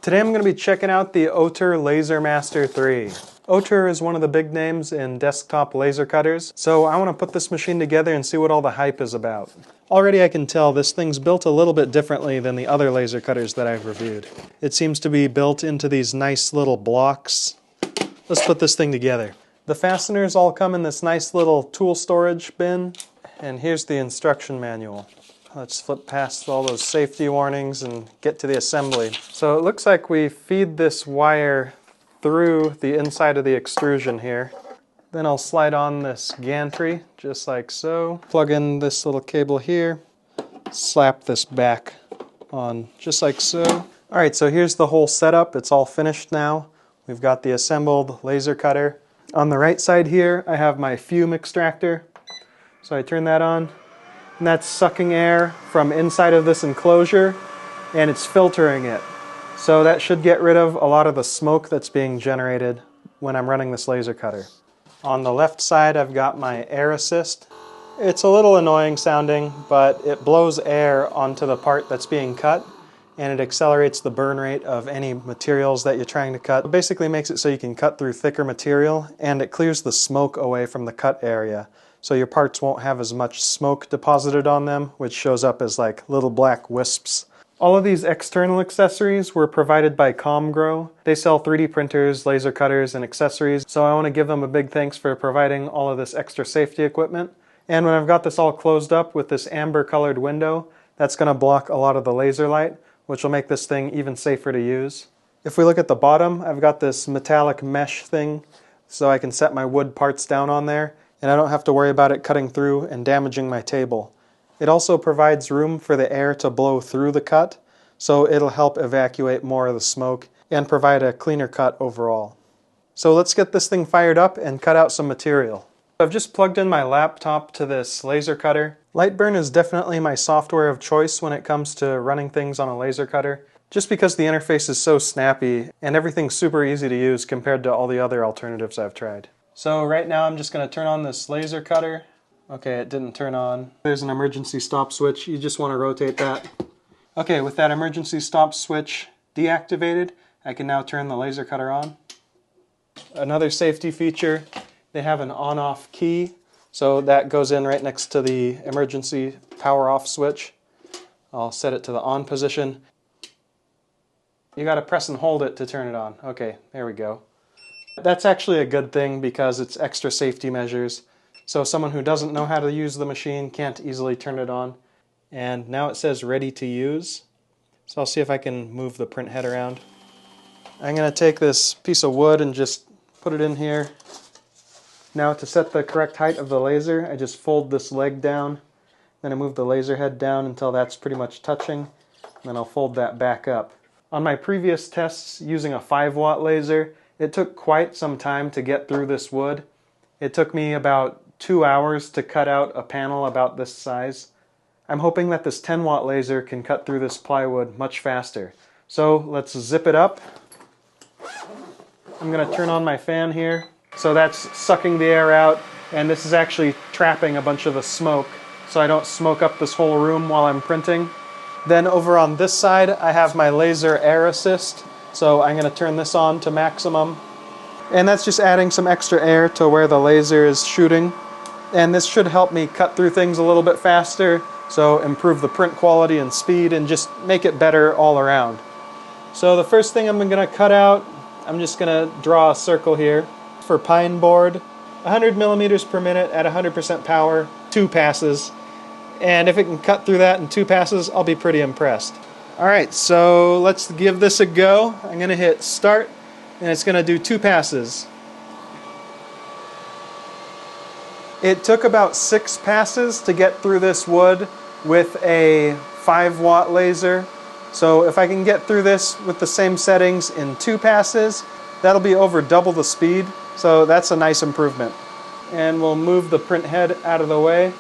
Today I'm going to be checking out the Ortur Laser Master 3. Ortur is one of the big names in desktop laser cutters, so I want to put this machine together and see what all the hype is about. Already I can tell this thing's built a little bit differently than the other laser cutters that I've reviewed. It seems to be built into these nice little blocks. Let's put this thing together. The fasteners all come in this nice little tool storage bin, and here's the instruction manual. Let's flip past all those safety warnings and get to the assembly. So it looks like we feed this wire through the inside of the extrusion here. Then I'll slide on this gantry, just like so. Plug in this little cable here, slap this back on, just like so. Alright, so here's the whole setup. It's all finished now. We've got the assembled laser cutter. On the right side here, I have my fume extractor. So I turn that on. And that's sucking air from inside of this enclosure, and it's filtering it. So that should get rid of a lot of the smoke that's being generated when I'm running this laser cutter. On the left side I've got my air assist. It's a little annoying sounding, but it blows air onto the part that's being cut, and it accelerates the burn rate of any materials that you're trying to cut. It basically makes it so you can cut through thicker material, and it clears the smoke away from the cut area. So your parts won't have as much smoke deposited on them, which shows up as like little black wisps. All of these external accessories were provided by ComGrow. They sell 3D printers, laser cutters, and accessories, so I want to give them a big thanks for providing all of this extra safety equipment. And when I've got this all closed up with this amber colored window, that's going to block a lot of the laser light, which will make this thing even safer to use. If we look at the bottom, I've got this metallic mesh thing, so I can set my wood parts down on there, and I don't have to worry about it cutting through and damaging my table. It also provides room for the air to blow through the cut, so it'll help evacuate more of the smoke and provide a cleaner cut overall. So let's get this thing fired up and cut out some material. I've just plugged in my laptop to this laser cutter. Lightburn is definitely my software of choice when it comes to running things on a laser cutter, just because the interface is so snappy and everything's super easy to use compared to all the other alternatives I've tried. So right now I'm just going to turn on this laser cutter. Okay, it didn't turn on. There's an emergency stop switch. You just want to rotate that. Okay, with that emergency stop switch deactivated, I can now turn the laser cutter on. Another safety feature, they have an on-off key, so that goes in right next to the emergency power off switch. I'll set it to the on position. You got to press and hold it to turn it on. Okay, there we go. That's actually a good thing because it's extra safety measures. So someone who doesn't know how to use the machine can't easily turn it on. And now it says ready to use. So I'll see if I can move the print head around. I'm going to take this piece of wood and just put it in here. Now to set the correct height of the laser, I just fold this leg down. Then I move the laser head down until that's pretty much touching. And then I'll fold that back up. On my previous tests using a 5-watt laser, it took quite some time to get through this wood. It took me about 2 hours to cut out a panel about this size. I'm hoping that this 10-watt laser can cut through this plywood much faster. So let's zip it up. I'm going to turn on my fan here. So that's sucking the air out, and this is actually trapping a bunch of the smoke so I don't smoke up this whole room while I'm printing. Then over on this side I have my laser air assist. So I'm going to turn this on to maximum. And that's just adding some extra air to where the laser is shooting. And this should help me cut through things a little bit faster, so improve the print quality and speed and just make it better all around. So the first thing I'm going to cut out, I'm just going to draw a circle here for pine board. 100 millimeters per minute at 100% power, 2 passes. And if it can cut through that in 2 passes, I'll be pretty impressed. Alright, so let's give this a go. I'm going to hit start, and it's going to do 2 passes. It took about 6 passes to get through this wood with a 5-watt laser. So if I can get through this with the same settings in 2 passes, that'll be over double the speed. So that's a nice improvement. And we'll move the print head out of the way.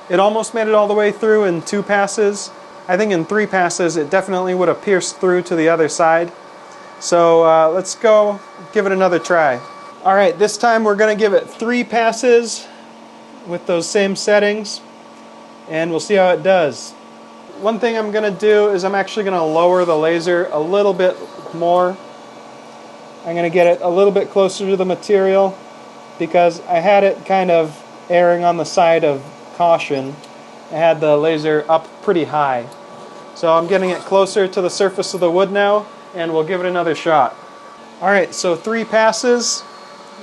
It almost made it all the way through in 2 passes. I think in 3 passes it definitely would have pierced through to the other side. So let's go give it another try. Alright, this time we're going to give it 3 passes with those same settings, and we'll see how it does. one thing I'm going to do is I'm actually going to lower the laser a little bit more. I'm going to get it a little bit closer to the material because I had it kind of erring on the side of caution. I had the laser up pretty high. So I'm getting it closer to the surface of the wood now, and we'll give it another shot. Alright, so 3 passes.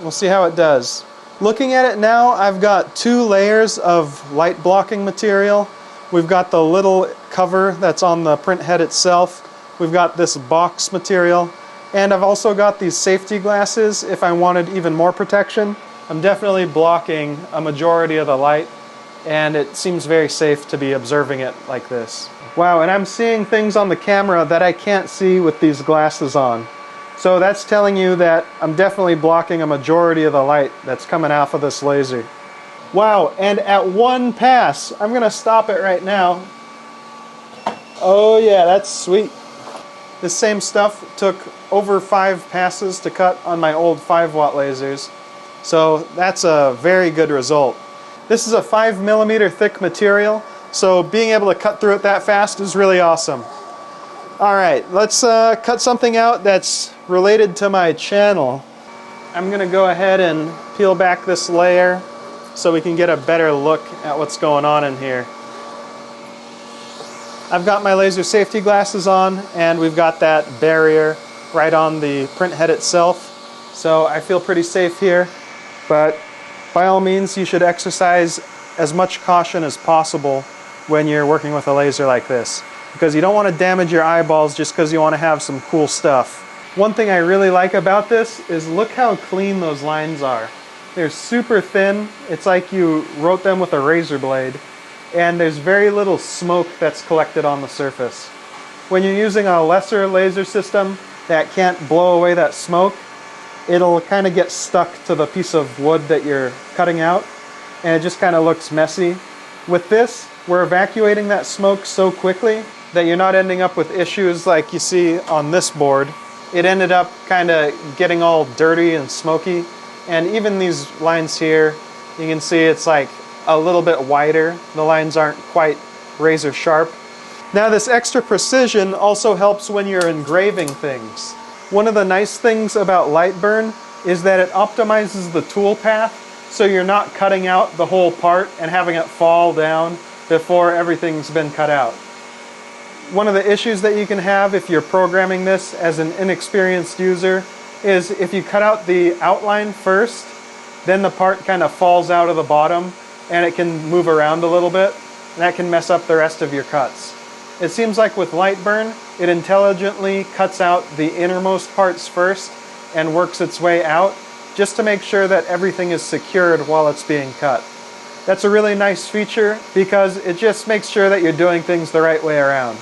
We'll see how it does. Looking at it now, I've got 2 layers of light blocking material. We've got the little cover that's on the print head itself. We've got this box material. And I've also got these safety glasses if I wanted even more protection. I'm definitely blocking a majority of the light, and it seems very safe to be observing it like this. Wow, and I'm seeing things on the camera that I can't see with these glasses on. So that's telling you that I'm definitely blocking a majority of the light that's coming off of this laser. Wow, and at 1 pass, I'm gonna stop it right now. Oh yeah, that's sweet. This same stuff took over 5 passes to cut on my old 5-watt lasers. So that's a very good result. This is a 5mm thick material, so being able to cut through it that fast is really awesome. Alright, let's cut something out that's related to my channel. I'm going to go ahead and peel back this layer so we can get a better look at what's going on in here. I've got my laser safety glasses on, and we've got that barrier right on the print head itself, so I feel pretty safe here. But by all means, you should exercise as much caution as possible when you're working with a laser like this, because you don't want to damage your eyeballs just because you want to have some cool stuff. One thing I really like about this is look how clean those lines are. They're super thin. It's like you wrote them with a razor blade, and there's very little smoke that's collected on the surface. When you're using a lesser laser system that can't blow away that smoke, it'll kind of get stuck to the piece of wood that you're cutting out, and it just kind of looks messy. With this, we're evacuating that smoke so quickly that you're not ending up with issues like you see on this board. It ended up kind of getting all dirty and smoky, and even these lines here, you can see it's like a little bit wider. The lines aren't quite razor sharp. Now this extra precision also helps when you're engraving things. One of the nice things about Lightburn is that it optimizes the tool path so you're not cutting out the whole part and having it fall down before everything's been cut out. One of the issues that you can have if you're programming this as an inexperienced user is if you cut out the outline first, then the part kind of falls out of the bottom and it can move around a little bit, and that can mess up the rest of your cuts. It seems like with Lightburn, it intelligently cuts out the innermost parts first and works its way out just to make sure that everything is secured while it's being cut. That's a really nice feature because it just makes sure that you're doing things the right way around.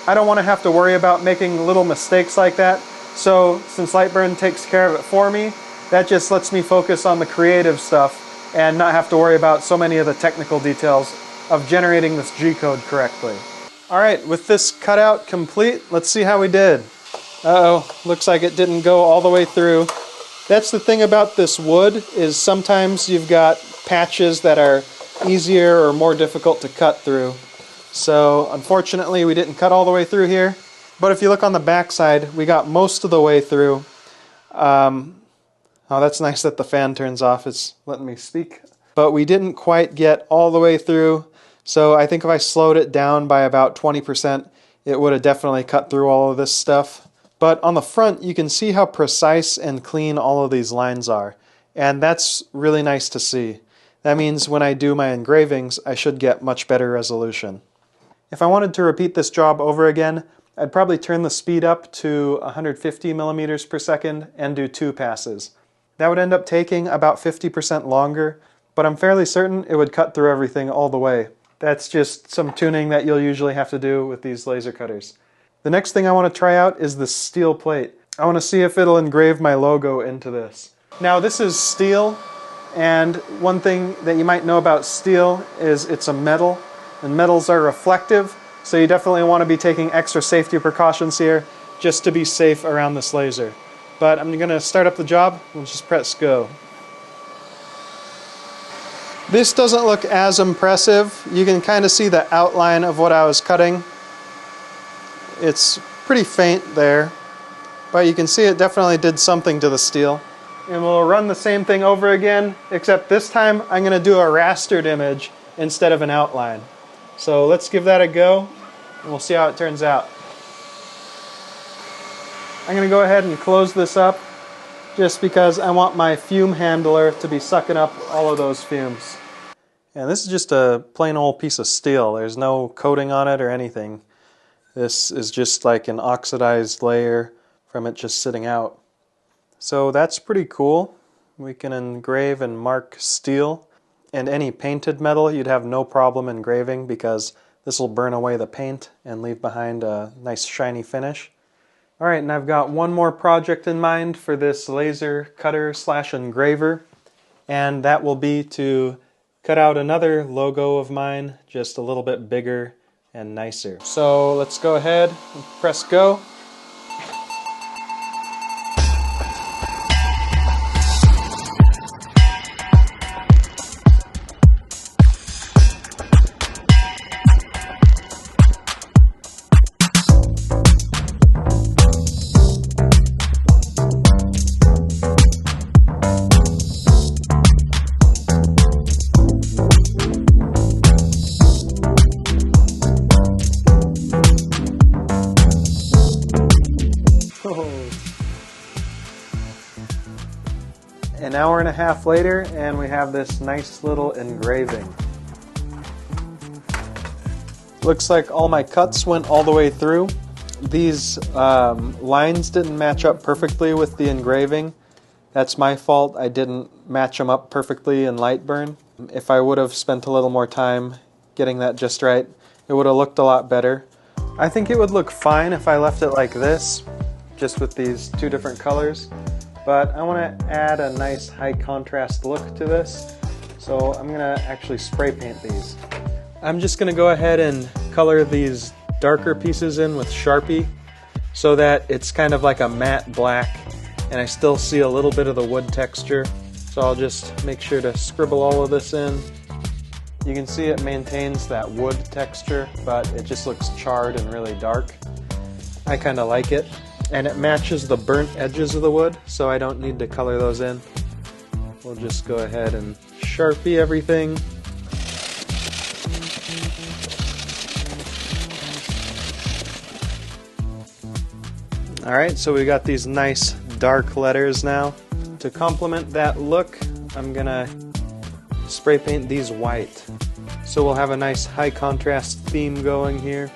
I don't want to have to worry about making little mistakes like that, so since Lightburn takes care of it for me, that just lets me focus on the creative stuff and not have to worry about so many of the technical details of generating this G-code correctly. Alright, with this cutout complete, let's see how we did. Uh-oh, looks like it didn't go all the way through. That's the thing about this wood, is sometimes you've got patches that are easier or more difficult to cut through. So unfortunately we didn't cut all the way through here, but if you look on the back side, we got most of the way through. Oh, that's nice that the fan turns off, it's letting me speak. But we didn't quite get all the way through, so I think if I slowed it down by about 20%, it would have definitely cut through all of this stuff. But on the front, you can see how precise and clean all of these lines are, and that's really nice to see. That means when I do my engravings, I should get much better resolution. If I wanted to repeat this job over again, I'd probably turn the speed up to 150 millimeters per second and do 2 passes. That would end up taking about 50% longer, but I'm fairly certain it would cut through everything all the way. That's just some tuning that you'll usually have to do with these laser cutters. The next thing I want to try out is this steel plate. I want to see if it'll engrave my logo into this. Now this is steel, and one thing that you might know about steel is it's a metal, and metals are reflective, so you definitely want to be taking extra safety precautions here just to be safe around this laser. But I'm going to start up the job and just press go. This doesn't look as impressive. You can kind of see the outline of what I was cutting, It's pretty faint there, but you can see it definitely did something to the steel. And we'll run the same thing over again, except this time I'm going to do a rastered image instead of an outline. So let's give that a go, and we'll see how it turns out. I'm going to go ahead and close this up, just because I want my fume handler to be sucking up all of those fumes. And this is just a plain old piece of steel. There's no coating on it or anything. This is just like an oxidized layer from it just sitting out. So that's pretty cool. We can engrave and mark steel. And any painted metal you'd have no problem engraving, because this will burn away the paint and leave behind a nice shiny finish. Alright, and I've got one more project in mind for this laser cutter slash engraver, and that will be to cut out another logo of mine, just a little bit bigger and nicer. So let's go ahead and press go. An hour and a half later, and we have this nice little engraving. Looks like all my cuts went all the way through. These lines didn't match up perfectly with the engraving. That's my fault. I didn't match them up perfectly in Lightburn. If I would have spent a little more time getting that just right, it would have looked a lot better. I think it would look fine if I left it like this, just with these two different colors. But I want to add a nice high contrast look to this, so I'm going to actually spray paint these. I'm just going to go ahead and color these darker pieces in with Sharpie so that it's kind of like a matte black, and I still see a little bit of the wood texture. So I'll just make sure to scribble all of this in. You can see it maintains that wood texture, but it just looks charred and really dark. I kind of like it. And it matches the burnt edges of the wood, so I don't need to color those in. We'll just go ahead and Sharpie everything. Alright, so we got these nice dark letters now. To complement that look, I'm gonna spray paint these white. So we'll have a nice high contrast theme going here.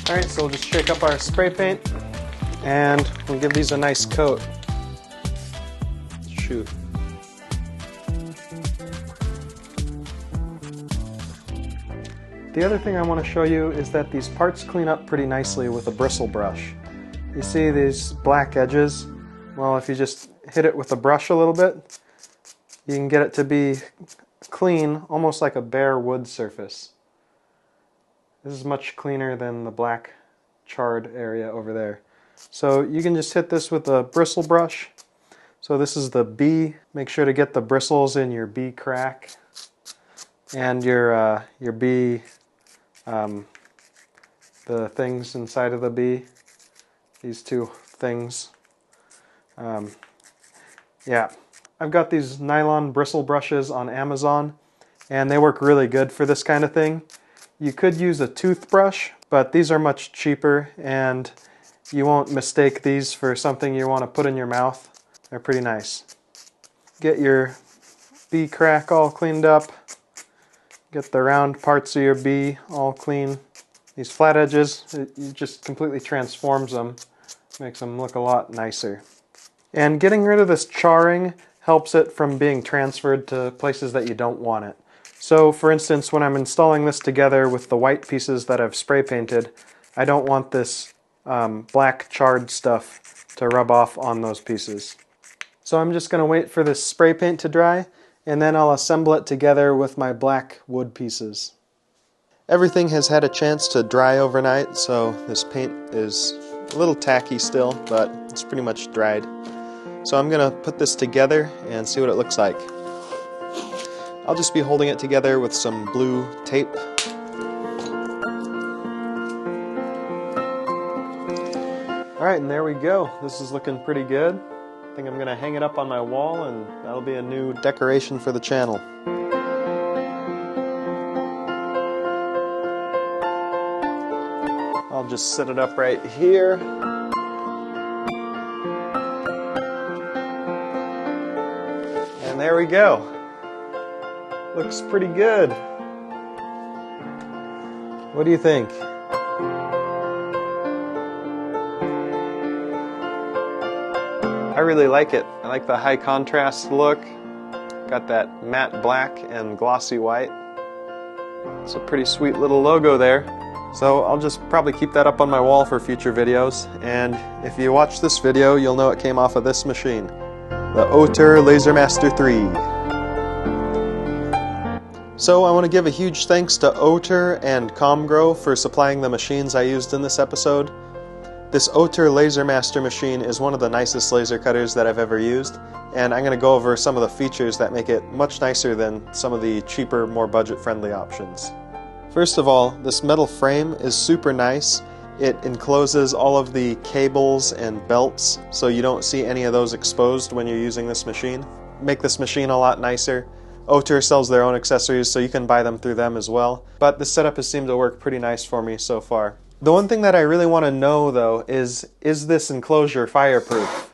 Alright, so we'll just shake up our spray paint and we'll give these a nice coat. Shoot. The other thing I want to show you is that these parts clean up pretty nicely with a bristle brush. You see these black edges? Well, if you just hit it with a brush a little bit, you can get it to be clean, almost like a bare wood surface. This is much cleaner than the black charred area over there. So you can just hit this with a bristle brush. So this is the B. Make sure to get the bristles in your B crack and your B, the things inside of the B. These two things. Yeah, I've got these nylon bristle brushes on Amazon, and they work really good for this kind of thing. You could use a toothbrush, but these are much cheaper, and you won't mistake these for something you want to put in your mouth. They're pretty nice. Get your B crack all cleaned up. Get the round parts of your B all clean. These flat edges, it just completely transforms them. Makes them look a lot nicer. And getting rid of this charring helps it from being transferred to places that you don't want it. So for instance, when I'm installing this together with the white pieces that I've spray painted, I don't want this black charred stuff to rub off on those pieces. So I'm just going to wait for this spray paint to dry, and then I'll assemble it together with my black wood pieces. Everything has had a chance to dry overnight, so this paint is a little tacky still, but it's pretty much dried. So I'm going to put this together and see what it looks like. I'll just be holding it together with some blue tape. Alright, and there we go. This is looking pretty good. I think I'm going to hang it up on my wall, and that'll be a new decoration for the channel. I'll just set it up right here. And there we go. Looks pretty good. What do you think? I really like it. I like the high contrast look. Got that matte black and glossy white. It's a pretty sweet little logo there. So I'll just probably keep that up on my wall for future videos. And if you watch this video, you'll know it came off of this machine, the Ortur Laser Master 3. So I want to give a huge thanks to Ortur and Comgrow for supplying the machines I used in this episode. This Ortur Laser Master machine is one of the nicest laser cutters that I've ever used, and I'm going to go over some of the features that make it much nicer than some of the cheaper, more budget-friendly options. First of all, this metal frame is super nice. It encloses all of the cables and belts, so you don't see any of those exposed when you're using this machine. Make this machine a lot nicer. Ortur sells their own accessories, so you can buy them through them as well. But this setup has seemed to work pretty nice for me so far. The one thing that I really want to know, though, is this enclosure fireproof?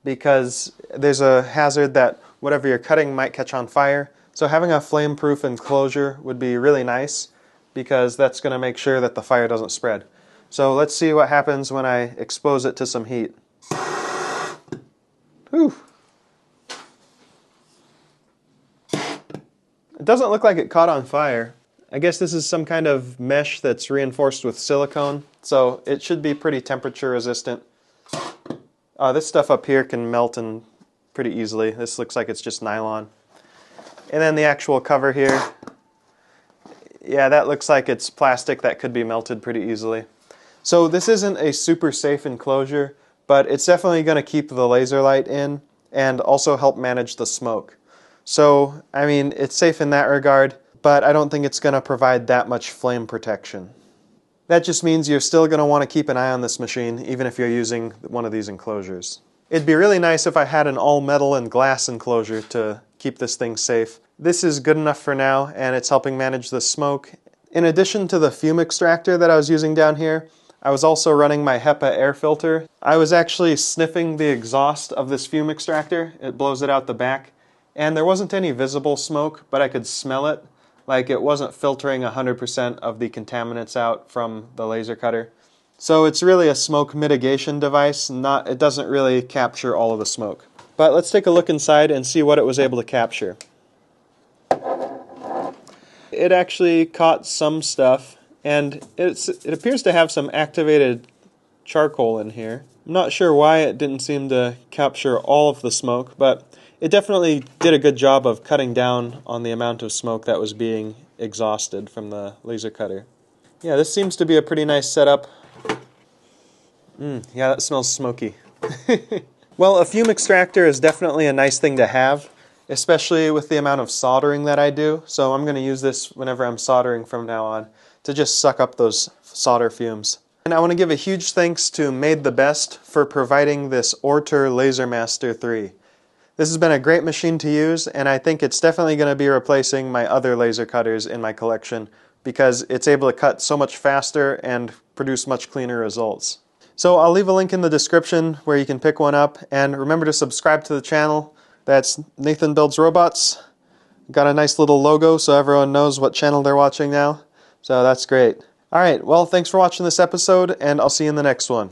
Because there's a hazard that whatever you're cutting might catch on fire. So having a flame-proof enclosure would be really nice, because that's going to make sure that the fire doesn't spread. So let's see what happens when I expose it to some heat. Whew. It doesn't look like it caught on fire. I guess this is some kind of mesh that's reinforced with silicone, so it should be pretty temperature resistant. This stuff up here can melt in pretty easily. This looks like it's just nylon. And then the actual cover here, yeah, that looks like it's plastic that could be melted pretty easily. So this isn't a super safe enclosure, but it's definitely going to keep the laser light in and also help manage the smoke. So, I mean, it's safe in that regard, but I don't think it's going to provide that much flame protection. That just means you're still going to want to keep an eye on this machine, even if you're using one of these enclosures. It'd be really nice if I had an all-metal and glass enclosure to keep this thing safe. This is good enough for now, and it's helping manage the smoke. In addition to the fume extractor that I was using down here, I was also running my HEPA air filter. I was actually sniffing the exhaust of this fume extractor. It blows it out the back. And there wasn't any visible smoke, but I could smell it. Like it wasn't filtering 100% of the contaminants out from the laser cutter. So it's really a smoke mitigation device. It doesn't really capture all of the smoke. But let's take a look inside and see what it was able to capture. It actually caught some stuff, and it appears to have some activated charcoal in here. I'm not sure why it didn't seem to capture all of the smoke, but it definitely did a good job of cutting down on the amount of smoke that was being exhausted from the laser cutter. Yeah, this seems to be a pretty nice setup. Yeah, that smells smoky. Well, a fume extractor is definitely a nice thing to have, especially with the amount of soldering that I do. So I'm going to use this whenever I'm soldering from now on to just suck up those solder fumes. And I want to give a huge thanks to Made the Best for providing this Ortur Laser Master 3. This has been a great machine to use, and I think it's definitely going to be replacing my other laser cutters in my collection because it's able to cut so much faster and produce much cleaner results. So I'll leave a link in the description where you can pick one up, and remember to subscribe to the channel. That's Nathan Builds Robots. Got a nice little logo so everyone knows what channel they're watching now. So that's great. Alright, well, thanks for watching this episode, and I'll see you in the next one.